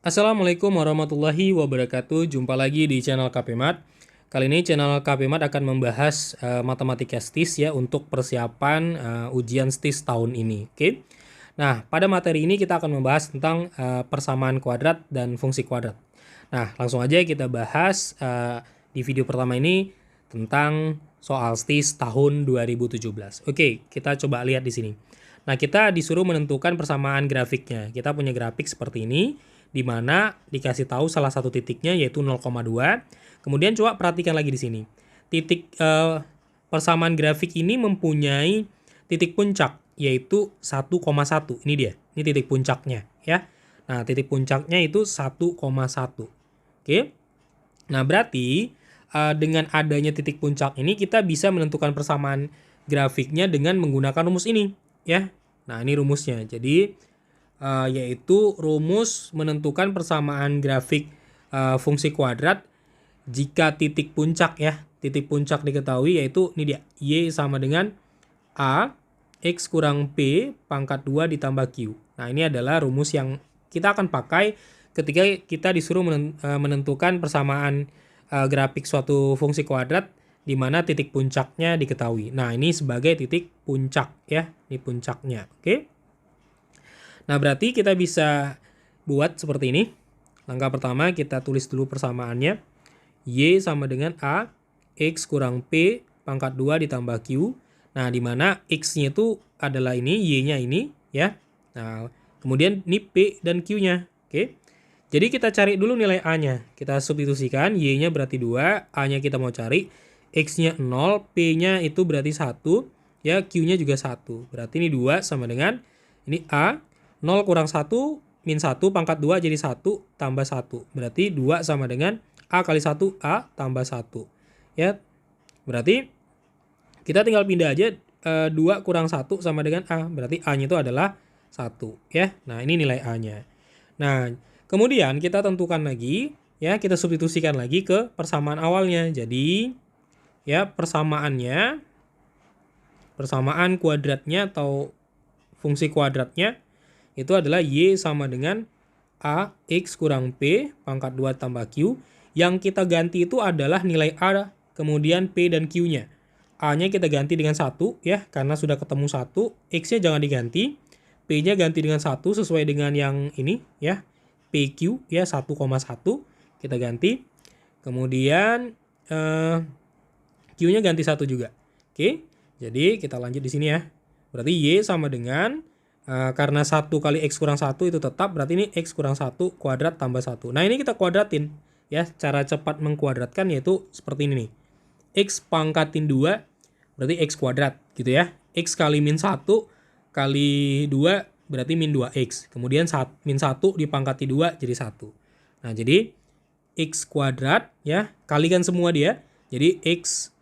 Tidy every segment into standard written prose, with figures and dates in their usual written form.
Assalamualaikum warahmatullahi wabarakatuh. Jumpa lagi di channel KPMat. Kali ini channel KPMat akan membahas matematika STIS ya untuk persiapan ujian STIS tahun ini. Oke. Nah, pada materi ini kita akan membahas tentang persamaan kuadrat dan fungsi kuadrat. Nah, langsung aja kita bahas di video pertama ini tentang soal STIS tahun 2017. Oke, kita coba lihat di sini. Nah, kita disuruh menentukan persamaan grafiknya. Kita punya grafik seperti ini, di mana dikasih tahu salah satu titiknya yaitu 0,2. Kemudian coba perhatikan lagi di sini. Titik persamaan grafik ini mempunyai titik puncak yaitu 1,1. Ini dia. Ini titik puncaknya ya. Nah, titik puncaknya itu 1,1. Oke. Nah, berarti dengan adanya titik puncak ini kita bisa menentukan persamaan grafiknya dengan menggunakan rumus ini ya. Nah, ini rumusnya. Jadi yaitu rumus menentukan persamaan grafik fungsi kuadrat jika titik puncak ya. Titik puncak diketahui yaitu ini dia. Y sama dengan A X kurang P pangkat 2 ditambah Q. Nah, ini adalah rumus yang kita akan pakai ketika kita disuruh menentukan persamaan grafik suatu fungsi kuadrat di mana titik puncaknya diketahui. Nah, ini sebagai titik puncak ya. Ini puncaknya. Oke. Nah, berarti kita bisa buat seperti ini. Langkah pertama kita tulis dulu persamaannya. Y sama dengan A, X kurang P pangkat 2 ditambah Q. Nah, di mana X-nya itu adalah ini, Y-nya ini, ya. Nah, kemudian ini P dan Q-nya. Oke. Jadi kita cari dulu nilai A-nya. Kita substitusikan, Y-nya berarti 2, A-nya kita mau cari. X-nya 0, P-nya itu berarti 1, ya, Q-nya juga 1. Berarti ini 2 sama dengan, ini A, 0 kurang 1, min 1 pangkat 2 jadi 1 tambah 1. Berarti 2 sama dengan A kali 1, A tambah 1. Ya, berarti kita tinggal pindah aja 2 kurang 1 sama dengan A. Berarti A-nya itu adalah 1. Ya, nah ini nilai A-nya. Nah, kemudian kita tentukan lagi, ya kita substitusikan lagi ke persamaan awalnya. Jadi, ya persamaan kuadratnya atau fungsi kuadratnya itu adalah Y sama dengan A X kurang P pangkat 2 tambah Q. Yang kita ganti itu adalah nilai A kemudian P dan Q-nya. A-nya kita ganti dengan 1 ya, karena sudah ketemu 1. X-nya jangan diganti. P-nya ganti dengan 1 sesuai dengan yang ini ya. PQ ya 1,1 kita ganti. Kemudian Q-nya ganti 1 juga. Oke. Jadi kita lanjut di sini ya. Berarti Y sama dengan karena 1 kali X kurang 1 itu tetap, berarti ini X kurang 1 kuadrat tambah 1. Nah, ini kita kuadratin. Ya, cara cepat mengkuadratkan yaitu seperti ini nih. X pangkatin 2, berarti X kuadrat gitu ya. X kali min 1 kali 2, berarti min 2X. Kemudian min 1 dipangkati 2 jadi 1. Nah, jadi X kuadrat ya, kalikan semua dia. Jadi X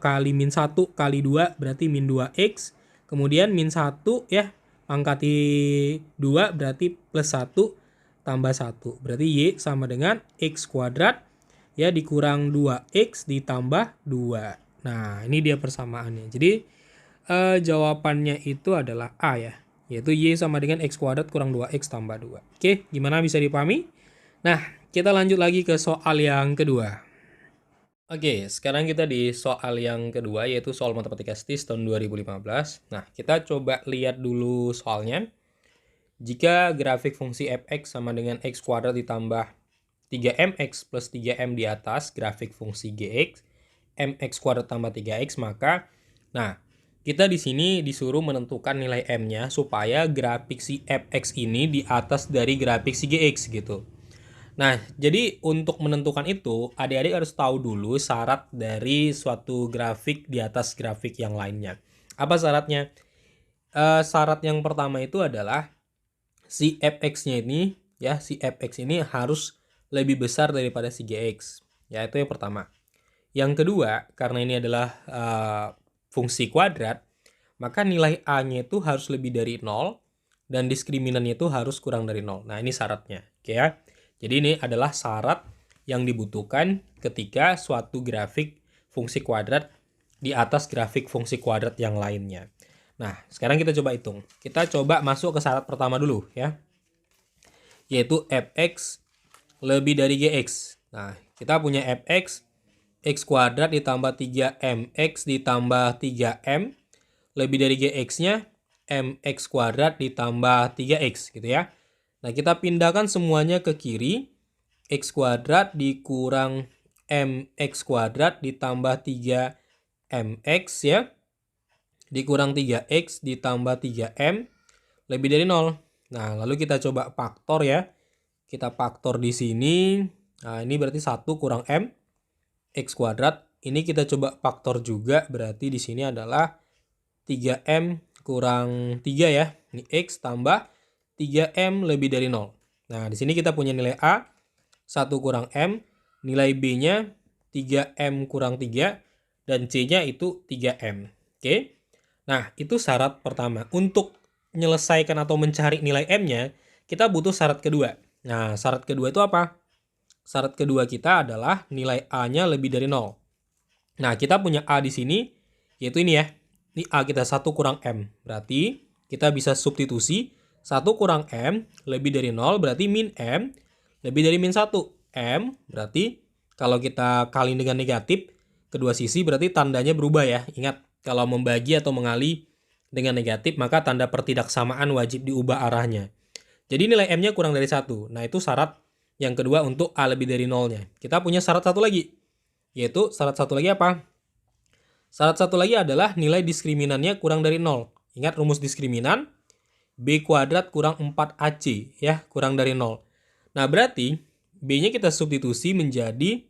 kali min 1 kali 2 berarti min 2X. Kemudian min 1 ya, pangkati 2 berarti plus 1 tambah 1. Berarti Y sama dengan X kuadrat ya dikurang 2X ditambah 2. Nah, ini dia persamaannya. Jadi jawabannya itu adalah A ya. Yaitu Y sama dengan X kuadrat kurang 2X tambah 2. Oke, gimana bisa dipahami? Nah, kita lanjut lagi ke soal yang kedua. Oke, sekarang kita di soal yang kedua, yaitu soal matematika STIS tahun 2015. Nah, kita coba lihat dulu soalnya. Jika grafik fungsi fx sama dengan x kuadrat ditambah 3mx plus 3m di atas grafik fungsi gx, mx kuadrat tambah 3x, maka, nah, kita di sini disuruh menentukan nilai m-nya supaya grafik si fx ini di atas dari grafik si gx gitu. Nah, jadi untuk menentukan itu, adik-adik harus tahu dulu syarat dari suatu grafik di atas grafik yang lainnya. Apa syaratnya? Syarat yang pertama itu adalah si fx-nya ini, ya, si fx ini harus lebih besar daripada si gx. Ya, itu yang pertama. Yang kedua, karena ini adalah fungsi kuadrat, maka nilai a-nya itu harus lebih dari 0 dan diskriminannya itu harus kurang dari 0. Nah, ini syaratnya. Oke ya. Jadi ini adalah syarat yang dibutuhkan ketika suatu grafik fungsi kuadrat di atas grafik fungsi kuadrat yang lainnya. Nah, sekarang kita coba hitung. Kita coba masuk ke syarat pertama dulu ya. Yaitu fx lebih dari GX. Nah, kita punya fx, x kuadrat ditambah 3mx ditambah 3m, lebih dari GX-nya, mx kuadrat ditambah 3x gitu ya. Nah, kita pindahkan semuanya ke kiri, x kuadrat dikurang mx kuadrat ditambah 3mx ya, dikurang 3x ditambah 3m, lebih dari 0. Nah, lalu kita coba faktor ya. Kita faktor di sini. Nah, ini berarti 1 kurang m x kuadrat. Ini kita coba faktor juga, berarti di sini adalah 3m kurang 3 ya. Ini x tambah 3m lebih dari 0. Nah, di sini kita punya nilai A 1 kurang m, nilai B-nya 3m kurang 3, dan C-nya itu 3m. Oke. Nah, itu syarat pertama. Untuk menyelesaikan atau mencari nilai m-nya, kita butuh syarat kedua. Nah, syarat kedua itu apa? Syarat kedua kita adalah nilai A-nya lebih dari 0. Nah, kita punya A di sini, yaitu ini ya. Ini A kita 1 kurang M. Berarti kita bisa substitusi 1 kurang M lebih dari 0, berarti min M lebih dari min 1. M berarti kalau kita kali dengan negatif, kedua sisi berarti tandanya berubah ya. Ingat, kalau membagi atau mengali dengan negatif, maka tanda pertidaksamaan wajib diubah arahnya. Jadi nilai M-nya kurang dari 1. Nah, itu syarat yang kedua untuk A lebih dari 0-nya. Kita punya syarat satu lagi. Yaitu syarat satu lagi apa? Syarat satu lagi adalah nilai diskriminannya kurang dari 0. Ingat rumus diskriminan. B kuadrat kurang 4AC ya, kurang dari 0. Nah, berarti B-nya kita substitusi menjadi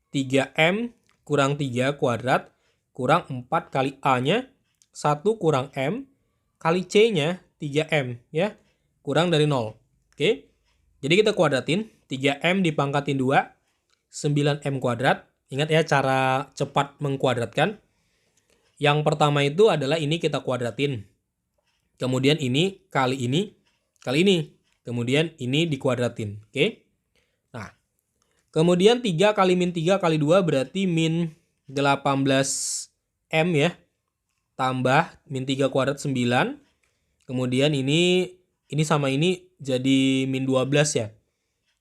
3M kurang 3 kuadrat kurang 4 kali A-nya 1 kurang M kali C-nya 3M ya, kurang dari 0. Oke. Jadi kita kuadratin 3M dipangkatin 2, 9M kuadrat. Ingat ya cara cepat mengkuadratkan. Yang pertama itu adalah ini kita kuadratin. Kemudian ini kali ini, kali ini. Kemudian ini dikuadratin. Oke. Nah, kemudian 3 kali min 3 kali 2 berarti min 18M ya. Tambah min 3 kuadrat 9. Kemudian ini sama ini jadi min 12 ya.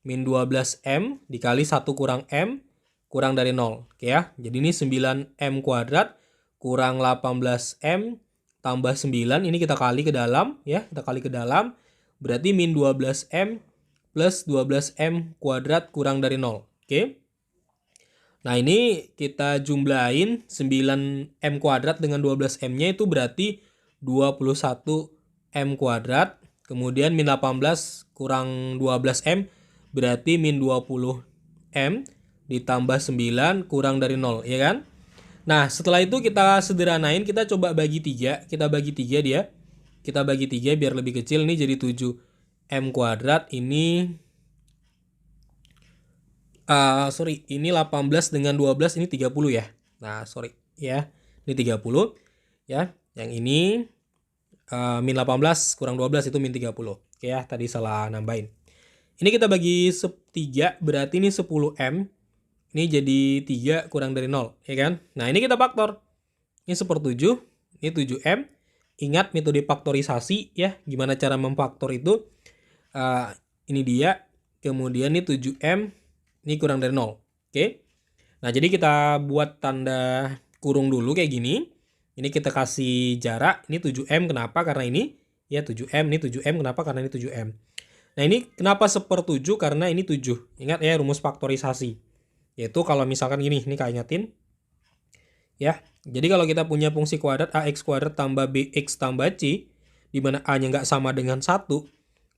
Min 12M dikali 1 kurang M kurang dari 0. Oke ya. Jadi ini 9M kuadrat kurang 18M tambah 9. Ini kita kali ke dalam ya. Kita kali ke dalam. Berarti min 12M plus 12M kuadrat kurang dari 0. Oke. Nah, ini kita jumlahin 9M kuadrat dengan 12M-nya itu berarti 21M kuadrat. Kemudian min 18 kurang 12M berarti min 20M ditambah 9 kurang dari 0, ya kan? Nah, setelah itu kita sederhanain, kita coba bagi 3. Kita bagi 3 dia. Kita bagi 3 biar lebih kecil. Ini jadi 7M kuadrat. Ini ini 18 dengan 12 ini 30 ya. Nah, sorry ya. Ini 30 ya. Yang ini min 18 kurang 12 itu min 30. Oke ya, tadi salah nambahin. Ini kita bagi 3 berarti ini 10M. Ini jadi 3 kurang dari 0, ya kan? Nah, ini kita faktor. Ini 1/7, ini 7M. Ingat metode faktorisasi ya, gimana cara memfaktor itu. Ini dia, kemudian ini 7M, ini kurang dari 0. Oke. Nah, jadi kita buat tanda kurung dulu kayak gini. Ini kita kasih jarak, ini 7M, kenapa? Karena ini, ya 7M, ini 7M, kenapa? Karena ini 7M. Nah, ini kenapa 1/7? Karena ini 7. Ingat ya rumus faktorisasi. Yaitu kalau misalkan gini, ini kak ingatin. Ya, jadi kalau kita punya fungsi kuadrat AX kuadrat tambah BX tambah C, di mana A-nya nggak sama dengan 1,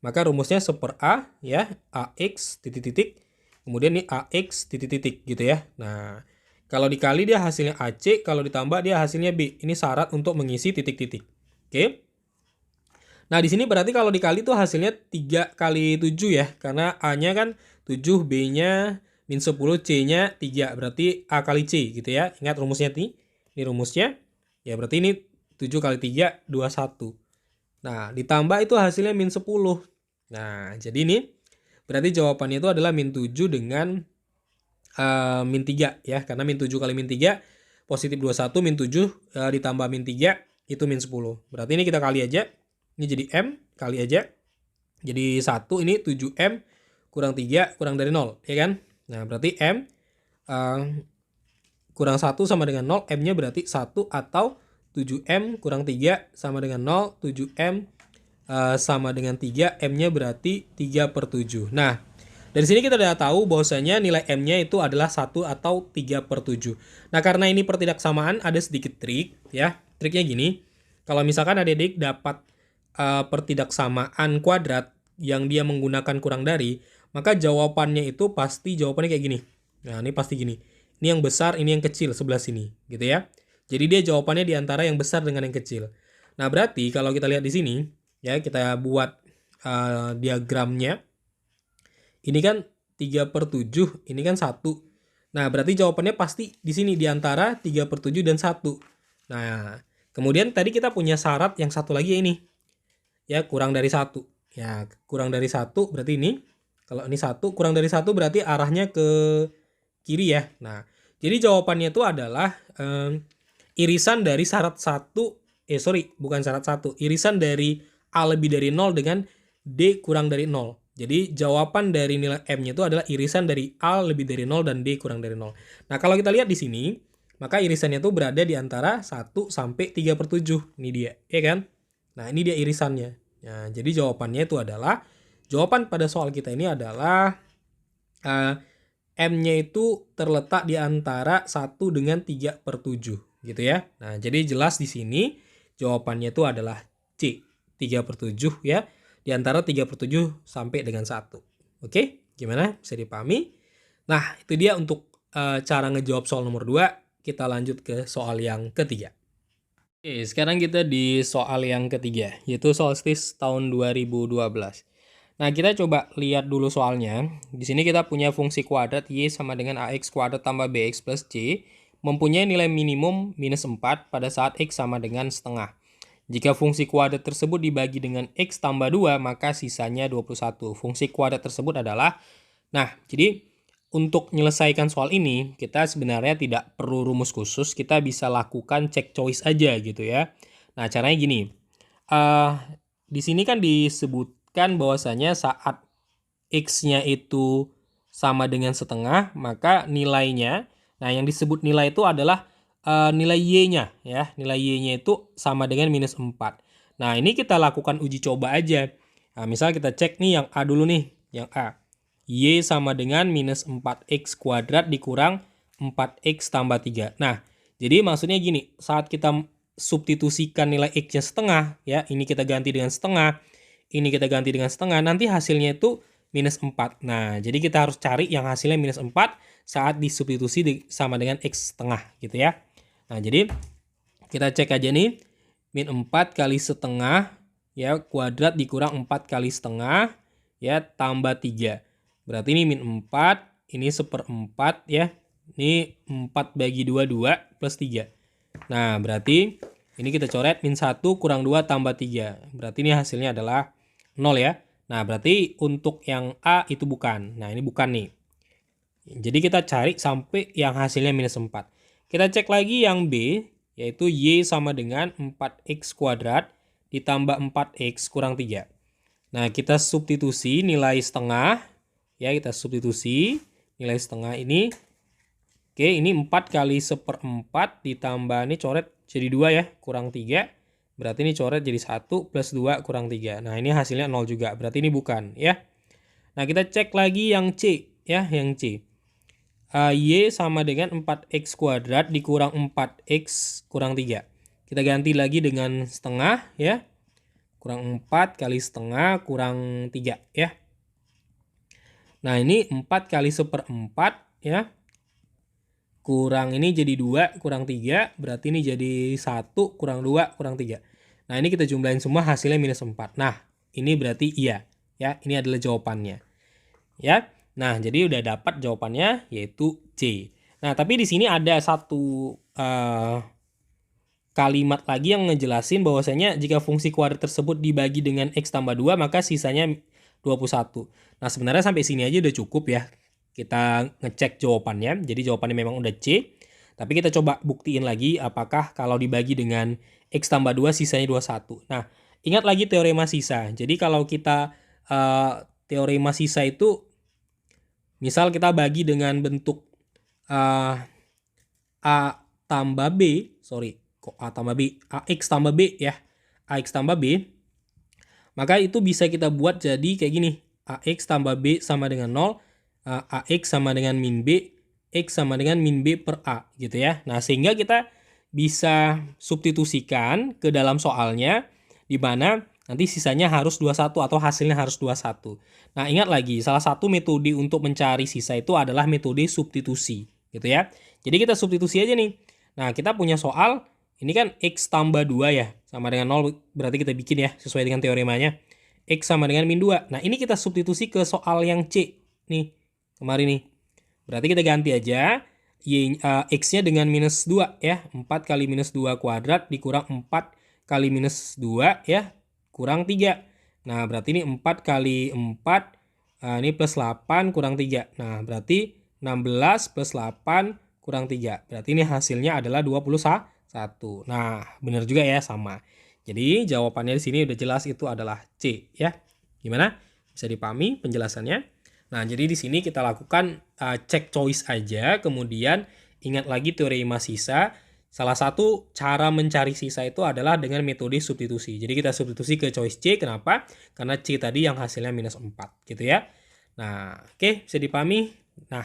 maka rumusnya 1/A, ya, AX titik-titik, kemudian ini AX titik-titik gitu ya. Nah, kalau dikali dia hasilnya AC, kalau ditambah dia hasilnya B. Ini syarat untuk mengisi titik-titik. Oke. Nah, di sini berarti kalau dikali tuh hasilnya 3 kali 7 ya. Karena A-nya kan 7, B-nya min 10, C-nya 3. Berarti A kali C gitu ya. Ingat rumusnya nih. Ini rumusnya. Ya berarti ini 7 kali 3, 21. Nah, ditambah itu hasilnya min 10. Nah, jadi ini berarti jawabannya itu adalah min 7 dengan min 3 ya. Karena min 7 kali min 3 positif 21, min 7 ditambah min 3 itu min 10. Berarti ini kita kali aja. Ini jadi M kali aja. Jadi 1 ini 7M kurang 3 kurang dari 0, ya kan? Nah, berarti M kurang 1 sama dengan 0, M-nya berarti 1, atau 7M kurang 3 sama dengan 0, 7M sama dengan 3, M-nya berarti 3/7. Nah, dari sini kita udah tahu bahwasanya nilai M-nya itu adalah 1 atau 3/7. Nah, karena ini pertidaksamaan, ada sedikit trik ya. Triknya gini, kalau misalkan adik-adik dapat pertidaksamaan kuadrat yang dia menggunakan kurang dari, maka jawabannya itu pasti jawabannya kayak gini. Nah, ini pasti gini. Ini yang besar, ini yang kecil sebelah sini, gitu ya. Jadi dia jawabannya di antara yang besar dengan yang kecil. Nah, berarti kalau kita lihat di sini, ya kita buat diagramnya. Ini kan 3/7, ini kan 1. Nah, berarti jawabannya pasti di sini di antara 3/7 dan 1. Nah, kemudian tadi kita punya syarat yang satu lagi ini. Ya, kurang dari 1. Ya, kurang dari 1 berarti ini. Kalau ini 1, kurang dari 1 berarti arahnya ke kiri ya. Nah, jadi jawabannya itu adalah irisan dari syarat 1, bukan syarat 1. Irisan dari A lebih dari 0 dengan D kurang dari 0. Jadi jawaban dari nilai M-nya itu adalah irisan dari A lebih dari 0 dan D kurang dari 0. Nah, kalau kita lihat di sini, maka irisannya itu berada di antara 1 sampai 3/7. Ini dia, ya kan? Nah, ini dia irisannya. Nah, jadi jawabannya itu adalah, jawaban pada soal kita ini adalah M-nya itu terletak di antara 1 dengan 3/7, gitu ya. Nah, jadi jelas di sini jawabannya itu adalah C, 3/7 ya. Di antara 3/7 sampai dengan 1. Oke, gimana? Bisa dipahami? Nah, itu dia untuk cara ngejawab soal nomor 2. Kita lanjut ke soal yang ketiga. Oke, sekarang kita di soal yang ketiga, yaitu solstis tahun 2012. Nah, kita coba lihat dulu soalnya. Di sini kita punya fungsi kuadrat Y sama dengan AX kuadrat tambah BX plus C mempunyai nilai minimum minus 4 pada saat X sama dengan setengah. Jika fungsi kuadrat tersebut dibagi dengan X tambah 2, maka sisanya 21. Fungsi kuadrat tersebut adalah, nah, jadi untuk menyelesaikan soal ini, kita sebenarnya tidak perlu rumus khusus, kita bisa lakukan check choice aja gitu ya. Nah, caranya gini, di sini kan disebutkan bahwasanya saat X-nya itu sama dengan setengah, maka nilainya, nah yang disebut nilai itu adalah nilai Y-nya ya. Nilai Y-nya itu sama dengan minus 4. Nah, ini kita lakukan uji coba aja. Nah, misal kita cek nih yang A dulu nih, yang A. Y sama dengan minus 4X kuadrat dikurang 4X tambah 3. Nah, jadi maksudnya gini, saat kita substitusikan nilai X-nya setengah, ya, ini kita ganti dengan setengah, ini kita ganti dengan setengah, nanti hasilnya itu minus 4. Nah, jadi kita harus cari yang hasilnya minus 4 saat disubstitusi sama dengan X setengah, gitu ya. Nah, jadi kita cek aja nih, min 4 kali setengah, ya, kuadrat dikurang 4 kali setengah, ya, tambah 3. Berarti ini min 4, ini 1/4 ya. Ini 4 bagi 2, 2 plus 3. Nah, berarti ini kita coret min 1 kurang 2 tambah 3. Berarti ini hasilnya adalah 0 ya. Nah, berarti untuk yang A itu bukan. Nah, ini bukan nih. Jadi kita cari sampai yang hasilnya minus 4. Kita cek lagi yang B, yaitu Y sama dengan 4X kuadrat ditambah 4X kurang 3. Nah, kita substitusi nilai setengah. Ya, kita substitusi nilai setengah ini. Oke, ini 4 kali 1/4 ditambah ini coret jadi 2 ya, kurang 3. Berarti ini coret jadi 1 plus 2 kurang 3. Nah, ini hasilnya 0 juga. Berarti ini bukan ya. Nah, kita cek lagi yang C ya, yang C. Y sama dengan 4X kuadrat dikurang 4X kurang 3. Kita ganti lagi dengan setengah ya. Kurang 4 kali setengah kurang 3 ya. Nah, ini 4 kali 1/4 ya. Kurang ini jadi 2 kurang 3. Berarti ini jadi 1 kurang 2 kurang 3. Nah, ini kita jumlahin semua hasilnya minus 4. Nah, ini berarti iya. Ya, ini adalah jawabannya. Ya. Nah, jadi udah dapat jawabannya yaitu C. Nah, tapi di sini ada satu kalimat lagi yang ngejelasin bahwasanya jika fungsi kuadrat tersebut dibagi dengan X tambah 2, maka sisanya 21. Nah, sebenarnya sampai sini aja udah cukup ya. Kita ngecek jawabannya. Jadi jawabannya memang udah C. Tapi kita coba buktiin lagi apakah kalau dibagi dengan X tambah 2 sisanya 21. Nah, ingat lagi teorema sisa. Jadi kalau kita teorema sisa itu Misal kita bagi dengan bentuk A tambah B, sorry, kok A tambah B, AX tambah B ya, AX tambah B, maka itu bisa kita buat jadi kayak gini, AX tambah B sama dengan 0, AX sama dengan min B, X sama dengan min B per A gitu ya. Nah, sehingga kita bisa substitusikan ke dalam soalnya, di mana nanti sisanya harus 21 atau hasilnya harus 21. Nah, ingat lagi, salah satu metode untuk mencari sisa itu adalah metode substitusi, gitu ya. Jadi kita substitusi aja nih. Nah, kita punya soal, ini kan X tambah 2 ya, sama dengan 0, berarti kita bikin ya, sesuai dengan teoremanya. X sama dengan min 2. Nah, ini kita substitusi ke soal yang C, nih, kemarin nih. Berarti kita ganti aja, X-nya dengan minus 2 ya, 4 kali minus 2 kuadrat dikurang 4 kali minus 2 ya, kurang 3. Nah, berarti ini 4 kali 4, ini plus 8 kurang 3. Nah, berarti 16 plus 8 kurang 3. Berarti ini hasilnya adalah 21. Nah, benar juga ya, sama. Jadi, jawabannya di sini udah jelas itu adalah C ya. Gimana? Bisa dipahami penjelasannya? Nah, jadi di sini kita lakukan check choice aja, kemudian ingat lagi teorema sisa. Salah satu cara mencari sisa itu adalah dengan metode substitusi. Jadi kita substitusi ke choice C, kenapa? Karena C tadi yang hasilnya minus 4, gitu ya. Nah, oke, bisa dipahami? Nah,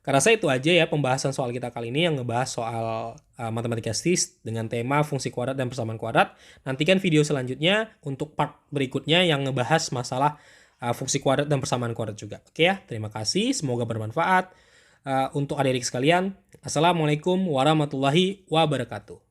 karena itu aja ya pembahasan soal kita kali ini yang ngebahas soal matematika STIS dengan tema fungsi kuadrat dan persamaan kuadrat. Nantikan video selanjutnya untuk part berikutnya yang ngebahas masalah fungsi kuadrat dan persamaan kuadrat juga. Oke ya, terima kasih. Semoga bermanfaat. Untuk adik-adik sekalian, Assalamualaikum warahmatullahi wabarakatuh.